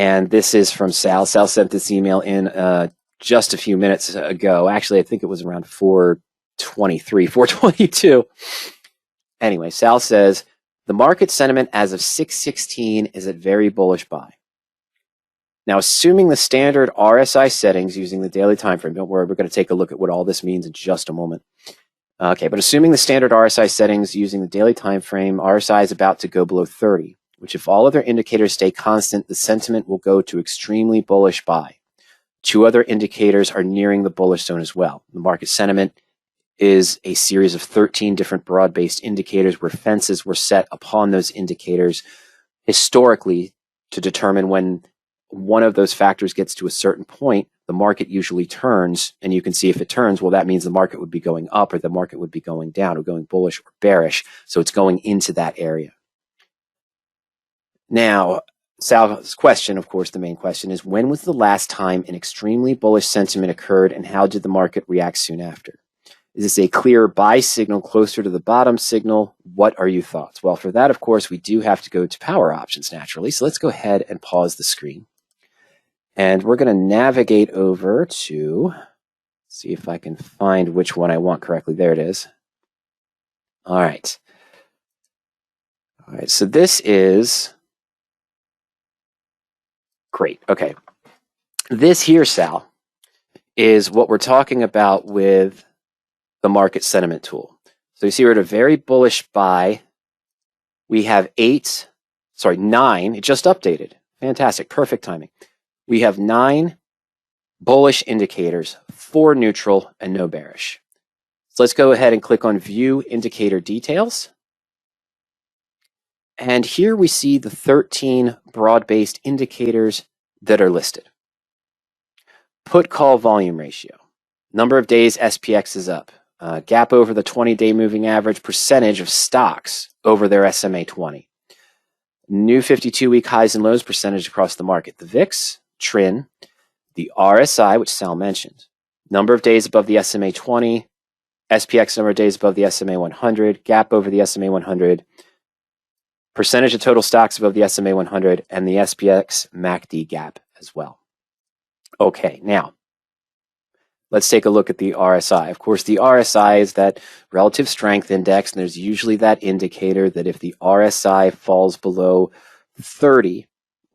And this is from Sal. Sal sent this email in just a few minutes ago. Actually, I think it was around 4:23, 4:22. Anyway, Sal says, the market sentiment as of 6/16 is at very bullish buy. Now, assuming the standard RSI settings using the daily time frame, don't worry, we're going to take a look at what all this means in just a moment. Okay, but assuming the standard RSI settings using the daily time frame, RSI is about to go below 30, which if all other indicators stay constant, the sentiment will go to extremely bullish buy. Two other indicators are nearing the bullish zone as well. The market sentiment is a series of 13 different broad-based indicators where fences were set upon those indicators historically to determine when one of those factors gets to a certain point, the market usually turns, and you can see if it turns, well, that means the market would be going up or the market would be going down or going bullish or bearish. So it's going into that area. Now, Sal's question, of course, the main question is, when was the last time an extremely bullish sentiment occurred and how did the market react soon after? Is this a clear buy signal closer to the bottom signal? What are your thoughts? Well, for that, of course, we do have to go to PowerOptions naturally. So let's go ahead and pause the screen. And we're going to navigate over to, see if I can find which one I want correctly. There it is. All right. All right, so this is great. Okay. This here, Sal, is what we're talking about with the market sentiment tool. So you see we're at a very bullish buy. We have 9, it just updated. Fantastic, perfect timing. We have 9 bullish indicators, 4 neutral, and no bearish. So let's go ahead and click on View Indicator Details. And here we see the 13 broad-based indicators that are listed. Put-call volume ratio. Number of days SPX is up. Gap over the 20-day moving average, percentage of stocks over their SMA 20. New 52-week highs and lows percentage across the market. The VIX, TRIN, the RSI, which Sal mentioned, number of days above the SMA 20, SPX number of days above the SMA 100, gap over the SMA 100, percentage of total stocks above the SMA 100, and the SPX MACD gap as well. Okay, now, let's take a look at the RSI. Of course, the RSI is that relative strength index, and there's usually that indicator that if the RSI falls below 30,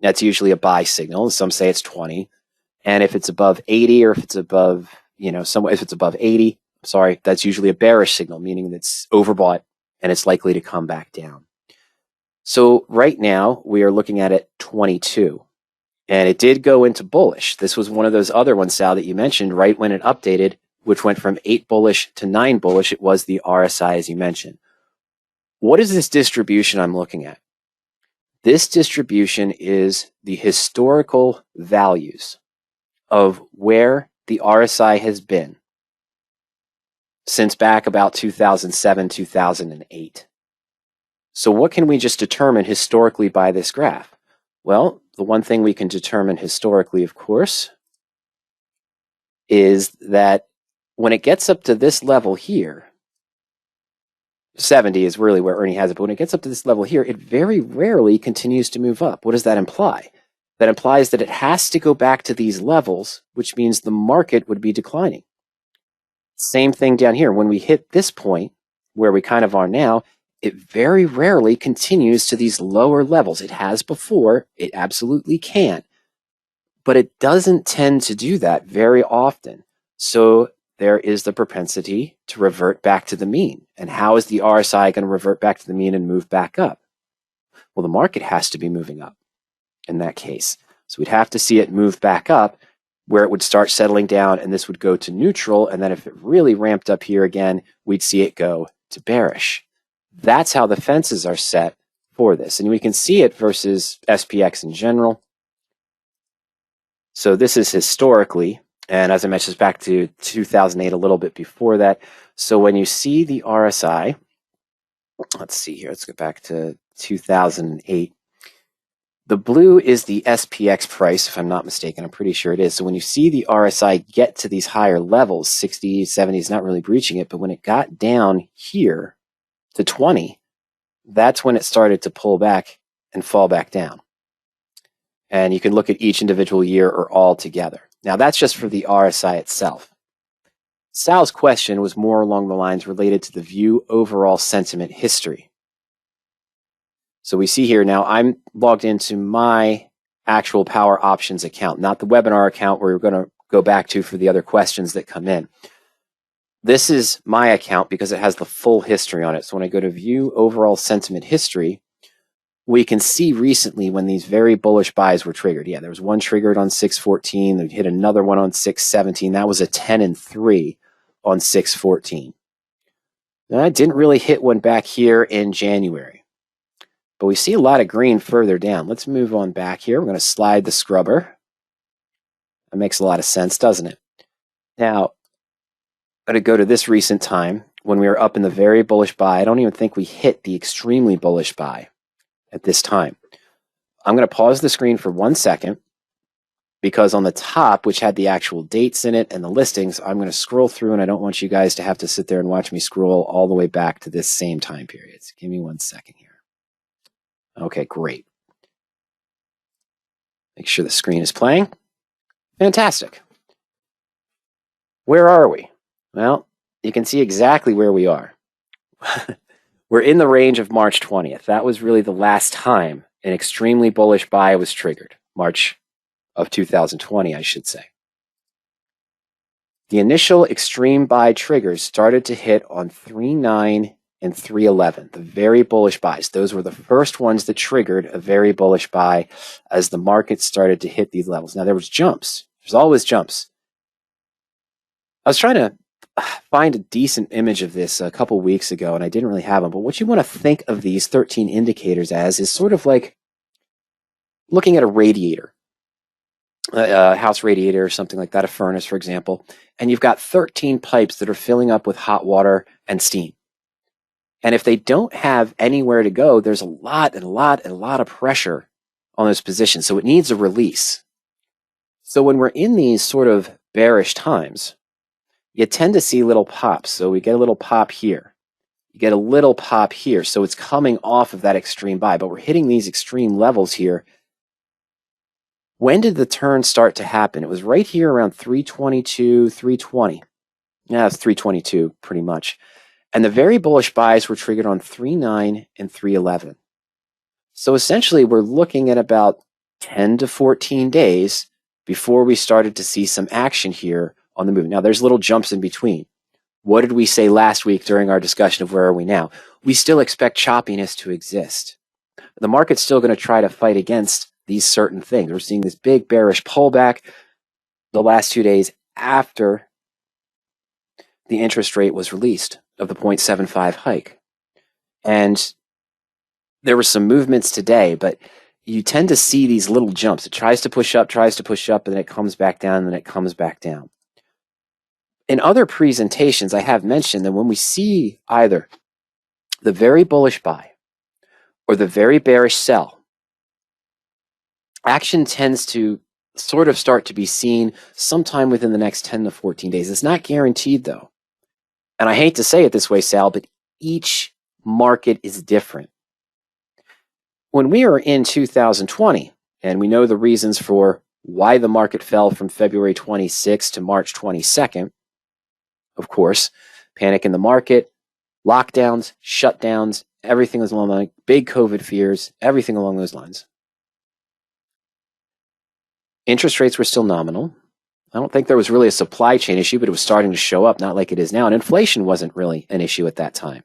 that's usually a buy signal. Some say it's 20. And if it's above 80, or if it's above, if it's above 80, that's usually a bearish signal, meaning that it's overbought and it's likely to come back down. So right now we are looking at it 22. And it did go into bullish. This was one of those other ones, Sal, that you mentioned right when it updated, which went from 8 bullish to 9 bullish. It was the RSI, as you mentioned. What is this distribution I'm looking at? This distribution is the historical values of where the RSI has been since back about 2007, 2008. So what can we just determine historically by this graph? Well, the one thing we can determine historically, of course, is that when it gets up to this level here, 70 is really where Ernie has it, but when it gets up to this level here, it very rarely continues to move up. What does that imply? That implies that it has to go back to these levels, which means the market would be declining. Same thing down here. When we hit this point, where we kind of are now, it very rarely continues to these lower levels. It has before, it absolutely can, but it doesn't tend to do that very often. So there is the propensity to revert back to the mean. And how is the RSI going to revert back to the mean and move back up? Well, the market has to be moving up in that case. So we'd have to see it move back up where it would start settling down, and this would go to neutral. And then if it really ramped up here again, we'd see it go to bearish. That's how the fences are set for this. And we can see it versus SPX in general. So this is historically, and as I mentioned, it's back to 2008, a little bit before that. So when you see the RSI, let's see here, let's go back to 2008. The blue is the SPX price, if I'm not mistaken. I'm pretty sure it is. So when you see the RSI get to these higher levels, 60, 70 is not really breaching it, but when it got down here to 20, that's when it started to pull back and fall back down. And you can look at each individual year or all together. Now, that's just for the RSI itself. Sal's question was more along the lines related to the view overall sentiment history. So we see here now I'm logged into my actual PowerOptions account, not the webinar account where we're going to go back to for the other questions that come in. This is my account because it has the full history on it. So when I go to view overall sentiment history, we can see recently when these very bullish buys were triggered. Yeah, there was one triggered on 6/14. They hit another one on 6/17. That was a 10 and 3 on 6/14. Now, I didn't really hit one back here in January, but we see a lot of green further down. Let's move on back here. We're going to slide the scrubber. That makes a lot of sense, doesn't it? Now, I'm going to go to this recent time when we were up in the very bullish buy. I don't even think we hit the extremely bullish buy at this time. I'm going to pause the screen for 1 second because on the top, which had the actual dates in it and the listings, I'm going to scroll through, and I don't want you guys to have to sit there and watch me scroll all the way back to this same time period. So give me 1 second here. Okay, great. Make sure the screen is playing. Fantastic. Where are we? Well, you can see exactly where we are. We're in the range of March 20th. That was really the last time an extremely bullish buy was triggered. March of 2020, I should say. The initial extreme buy triggers started to hit on 3.9 and 3.11, the very bullish buys. Those were the first ones that triggered a very bullish buy as the market started to hit these levels. Now, there was jumps. There's always jumps. I was trying to find a decent image of this a couple weeks ago, and I didn't really have them. But what you want to think of these 13 indicators as is sort of like looking at a radiator, a house radiator or something like that, a furnace, for example, and you've got 13 pipes that are filling up with hot water and steam. And if they don't have anywhere to go, there's a lot of pressure on those positions. So it needs a release. So when we're in these sort of bearish times, you tend to see little pops. So we get a little pop here. You get a little pop here. So it's coming off of that extreme buy, but we're hitting these extreme levels here. When did the turn start to happen? It was right here around 322, 320. Yeah, it's 322 pretty much. And the very bullish buys were triggered on 3.9 and 3.11. So essentially, we're looking at about 10 to 14 days before we started to see some action here on the move. Now, there's little jumps in between. What did we say last week during our discussion of where are we now? We still expect choppiness to exist. The market's still going to try to fight against these certain things. We're seeing this big bearish pullback the last 2 days after the interest rate was released of the 0.75 hike. And there were some movements today, but you tend to see these little jumps. It tries to push up, and then it comes back down, and then it comes back down. In other presentations, I have mentioned that when we see either the very bullish buy or the very bearish sell, action tends to sort of start to be seen sometime within the next 10 to 14 days. It's not guaranteed, though. And I hate to say it this way, Sal, but each market is different. When we were in 2020, and we know the reasons for why the market fell from February 26th to March 22nd, of course, panic in the market, lockdowns, shutdowns, everything was along the line, big COVID fears, everything along those lines. Interest rates were still nominal. I don't think there was really a supply chain issue, but it was starting to show up, not like it is now. And inflation wasn't really an issue at that time.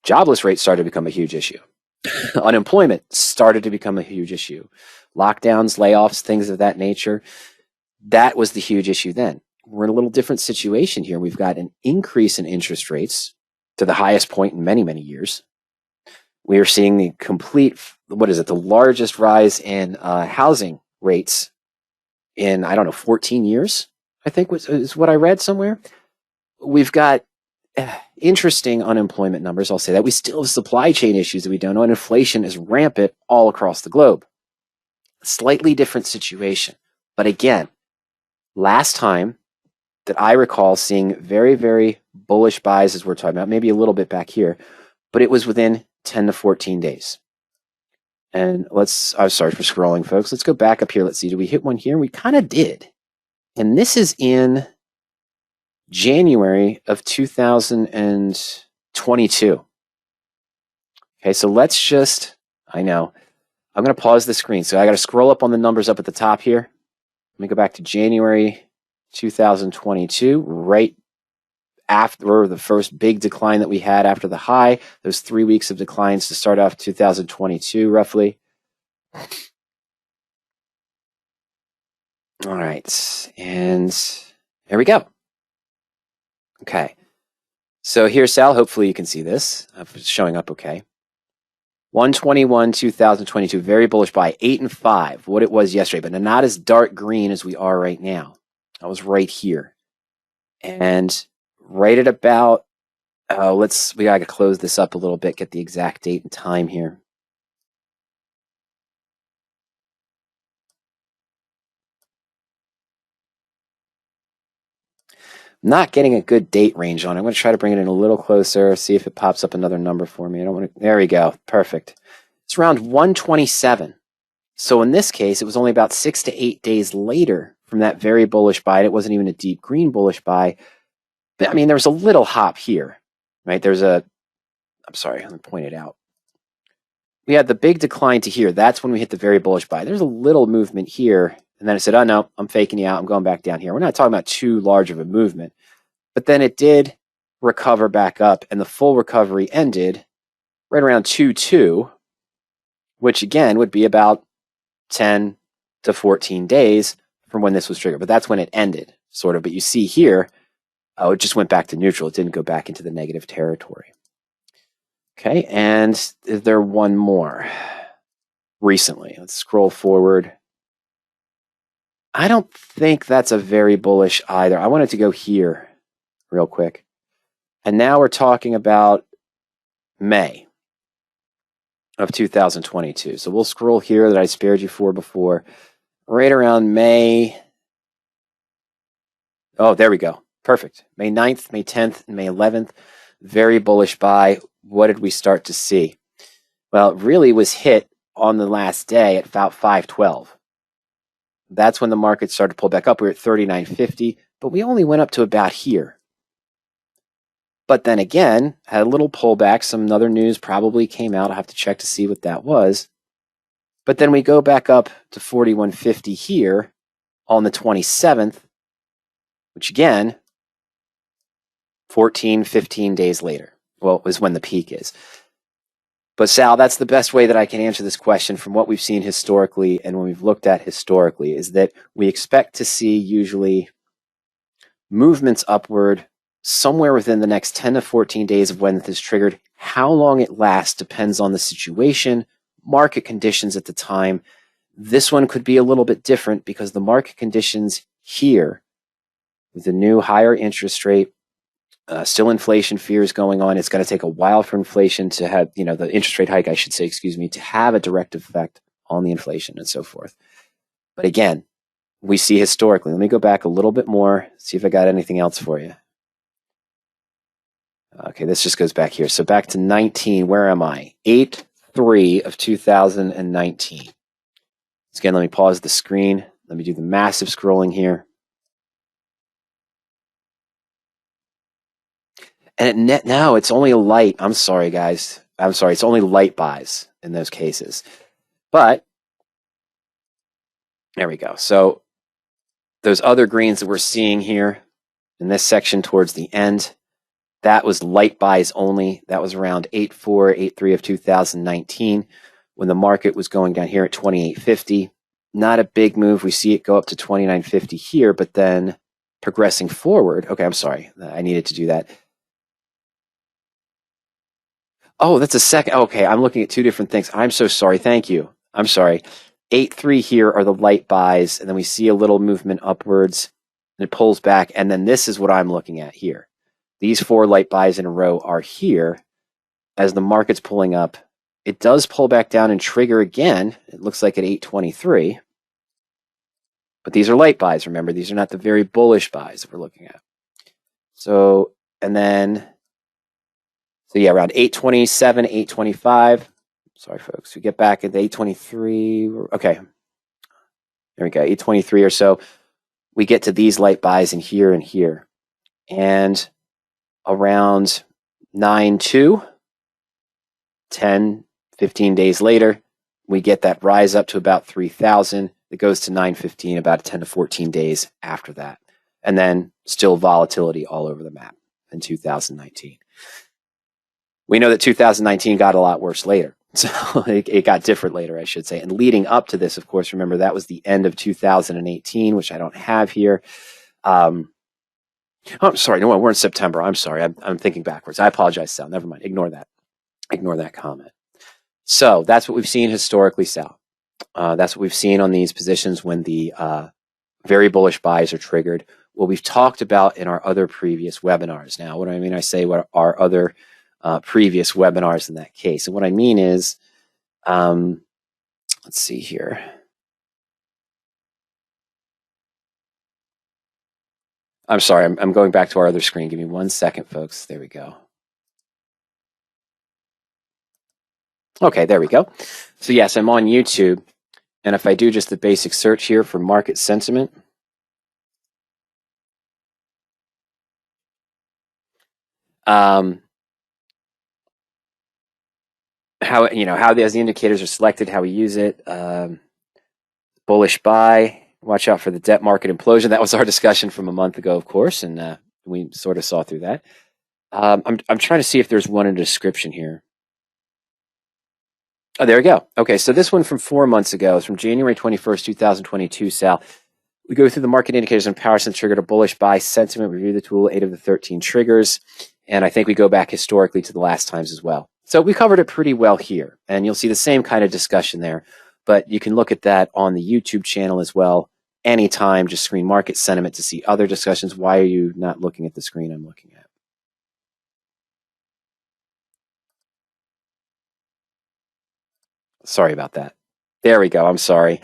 Jobless rates started to become a huge issue. Unemployment started to become a huge issue. Lockdowns, layoffs, things of that nature. That was the huge issue then. We're in a little different situation here. We've got an increase in interest rates to the highest point in many, many years. We are seeing the complete, the largest rise in housing rates in, 14 years, I think is what I read somewhere. We've got interesting unemployment numbers, I'll say that. We still have supply chain issues that we don't know, and inflation is rampant all across the globe. Slightly different situation. But again, last time that I recall seeing very, very bullish buys, as we're talking about, maybe a little bit back here, but it was within 10 to 14 days. And I'm sorry for scrolling, folks. Let's go back up here. Let's see. Did we hit one here? We kind of did. And this is in January of 2022. Okay, so let's just, I know, I'm going to pause the screen. So I got to scroll up on the numbers up at the top here. Let me go back to January 2022, right after the first big decline that we had after the high, those 3 weeks of declines to start off 2022, roughly. All right, and there we go. Okay, so here's Sal. Hopefully you can see this. It's showing up okay. 121, 2022, very bullish buy, 8 and 5, what it was yesterday, but not as dark green as we are right now. That was right here. And right at about, we got to close this up a little bit, get the exact date and time here. I'm not getting a good date range on it. I'm going to try to bring it in a little closer, see if it pops up another number for me. I don't want to, there we go, perfect. It's around 127. So in this case, it was only about 6 to 8 days later from that very bullish buy. It wasn't even a deep green bullish buy. But I mean, there was a little hop here, right? I'm sorry, let me point it out. We had the big decline to here. That's when we hit the very bullish buy. There's a little movement here. And then I said, oh, no, I'm faking you out. I'm going back down here. We're not talking about too large of a movement. But then it did recover back up. And the full recovery ended right around 2.2, which again would be about 10 to 14 days from when this was triggered. But that's when it ended, sort of. But you see here, it just went back to neutral. It didn't go back into the negative territory. Okay, and is there one more recently? Let's scroll forward. I don't think that's a very bullish either. I wanted to go here real quick. And now we're talking about May of 2022. So we'll scroll here that I spared you for before. Right around May. Oh, there we go. Perfect. May 9th, May 10th, and May 11th. Very bullish buy. What did we start to see? Well, it really was hit on the last day at about 512. That's when the market started to pull back up. We were at 39.50, but we only went up to about here. But then again, had a little pullback. Some other news probably came out. I'll have to check to see what that was. But then we go back up to 41.50 here on the 27th, which again, 14, 15 days later. Well, is when the peak is. But Sal, that's the best way that I can answer this question from what we've seen historically and when we've looked at historically, is that we expect to see usually movements upward somewhere within the next 10 to 14 days of when this is triggered. How long it lasts depends on the situation, market conditions at the time. This one could be a little bit different because the market conditions here, with the new higher interest rate, still inflation fears going on. It's going to take a while for inflation to have, the interest rate hike, I should say, to have a direct effect on the inflation and so forth. But again, we see historically. Let me go back a little bit more, see if I got anything else for you. Okay, this just goes back here. So back to 19, where am I? 8/3 of 2019. Again, let me pause the screen. Let me do the massive scrolling here. And now it's only a light. I'm sorry, guys. I'm sorry. It's only light buys in those cases. But there we go. So those other greens that we're seeing here in this section towards the end, that was light buys only. That was around 8/4, 8/3 of 2019 when the market was going down here at 28.50. Not a big move. We see it go up to 29.50 here, but then progressing forward. Okay, I'm sorry. I needed to do that. Oh, that's a second. Okay, I'm looking at two different things. I'm so sorry. Thank you. I'm sorry. 8/3 here are the light buys, and then we see a little movement upwards, and it pulls back, and then this is what I'm looking at here. These 4 light buys in a row are here as the market's pulling up. It does pull back down and trigger again. It looks like at 8/23. But these are light buys, remember. These are not the very bullish buys that we're looking at. So, and then... So yeah, around 8:27, 8:25, sorry, folks. We get back at 823. Okay. There we go, 823 or so. We get to these light buys in here and here. And around 9-2, 10, 15 days later, we get that rise up to about 3,000. It goes to 915 about 10 to 14 days after that. And then still volatility all over the map in 2019. We know that 2019 got a lot worse later. So it got different later, I should say. And leading up to this, of course, remember that was the end of 2018, which I don't have here. Oh, I'm sorry. No, we're in September. I'm sorry. I'm thinking backwards. I apologize, Sal. Never mind. Ignore that. Ignore that comment. So that's what we've seen historically, Sal. That's what we've seen on these positions when the very bullish buys are triggered. What we've talked about in our other previous webinars. Now, what do I mean? I say what our other previous webinars in that case. And what I mean is, let's see here. I'm sorry, I'm going back to our other screen. Give me 1 second, folks. There we go. Okay, there we go. So yes, I'm on YouTube. And if I do just the basic search here for market sentiment, how the indicators are selected, how we use it. Bullish buy. Watch out for the debt market implosion. That was our discussion from a month ago, of course, and we sort of saw through that. I'm trying to see if there's one in the description here. Oh, there we go. Okay, so this one from 4 months ago is from January 21st, 2022, Sal. We go through the market indicators and PowerOptions triggered a bullish buy sentiment, review the tool, 8 of the 13 triggers, and I think we go back historically to the last times as well. So we covered it pretty well here, and you'll see the same kind of discussion there, but you can look at that on the YouTube channel as well. Anytime, just screen market sentiment to see other discussions. Why are you not looking at the screen I'm looking at? Sorry about that. There we go. I'm sorry.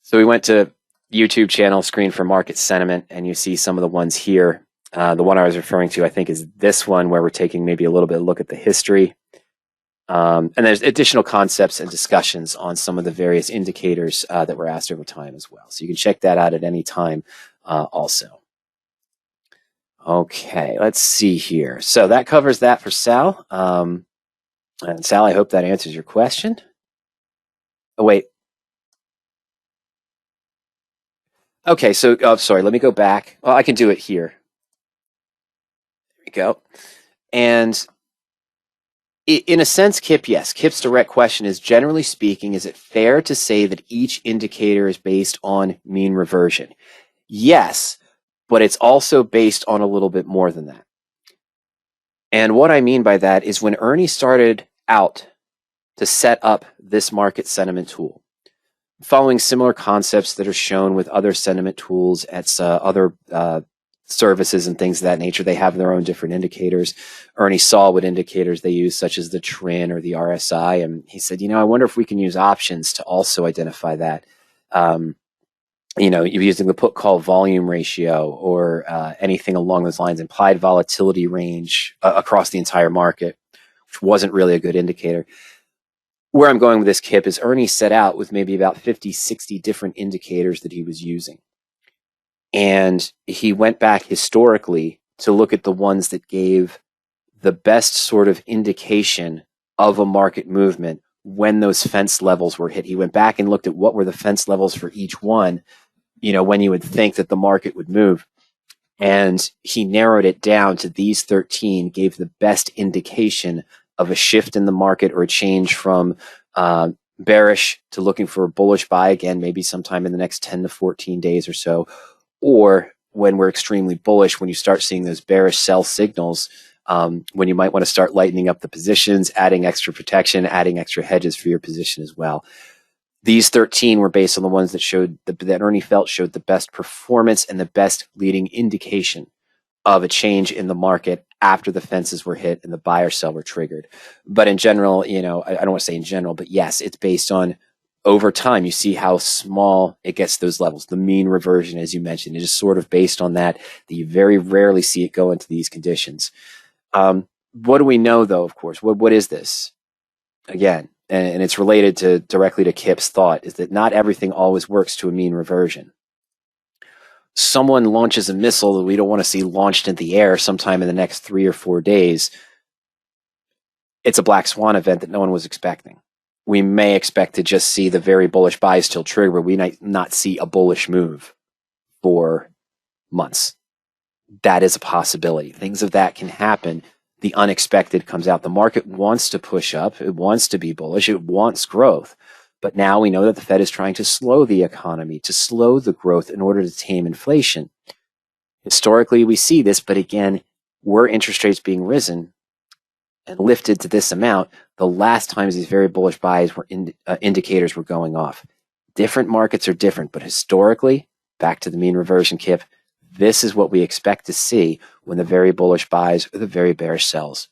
So we went to YouTube channel, screen for market sentiment, and you see some of the ones here. The one I was referring to, I think, is this one where we're taking maybe a little bit of a look at the history. And there's additional concepts and discussions on some of the various indicators that were asked over time as well. So you can check that out at any time also. Okay, let's see here. So that covers that for Sal. And Sal, I hope that answers your question. Oh, wait. Okay, so, sorry, let me go back. Well, I can do it here. There we go. And in a sense, Kipp, yes. Kipp's direct question is, generally speaking, is it fair to say that each indicator is based on mean reversion? Yes, but it's also based on a little bit more than that. And what I mean by that is when Ernie started out to set up this market sentiment tool, following similar concepts that are shown with other sentiment tools at other services and things of that nature. They have their own different indicators. Ernie saw what indicators they use, such as the TRIN or the RSI, and he said, I wonder if we can use options to also identify that. You're using the put-call volume ratio or anything along those lines, implied volatility range across the entire market, which wasn't really a good indicator. Where I'm going with this, Kipp, is Ernie set out with maybe about 50, 60 different indicators that he was using. And he went back historically to look at the ones that gave the best sort of indication of a market movement when those fence levels were hit. He went back and looked at what were the fence levels for each one, when you would think that the market would move. And he narrowed it down to these 13, gave the best indication of a shift in the market or a change from bearish to looking for a bullish buy again, maybe sometime in the next 10 to 14 days or so, or when we're extremely bullish, when you start seeing those bearish sell signals, when you might want to start lightening up the positions, adding extra protection, adding extra hedges for your position as well. These 13 were based on the ones that showed that Ernie felt showed the best performance and the best leading indication of a change in the market after the fences were hit and the buy or sell were triggered. But in general, I don't want to say in general, but yes, it's based on over time. You see how small it gets to those levels. The mean reversion, as you mentioned, it is sort of based on that you very rarely see it go into these conditions. What do we know, though, of course? What is this? Again, and it's related directly to Kipp's thought, is that not everything always works to a mean reversion. Someone launches a missile that we don't want to see launched into the air sometime in the next 3 or 4 days. It's a black swan event that no one was expecting. We may expect to just see the very bullish buy still trigger, but we might not see a bullish move for months. That is a possibility. Things of that can happen. The unexpected comes out. The market wants to push up. It wants to be bullish. It wants growth. But now we know that the Fed is trying to slow the economy, to slow the growth in order to tame inflation. Historically, we see this, but again, were interest rates being risen and lifted to this amount, the last times these very bullish buys were indicators were going off. Different markets are different, but historically, back to the mean reversion, Kipp, this is what we expect to see when the very bullish buys or the very bearish sells.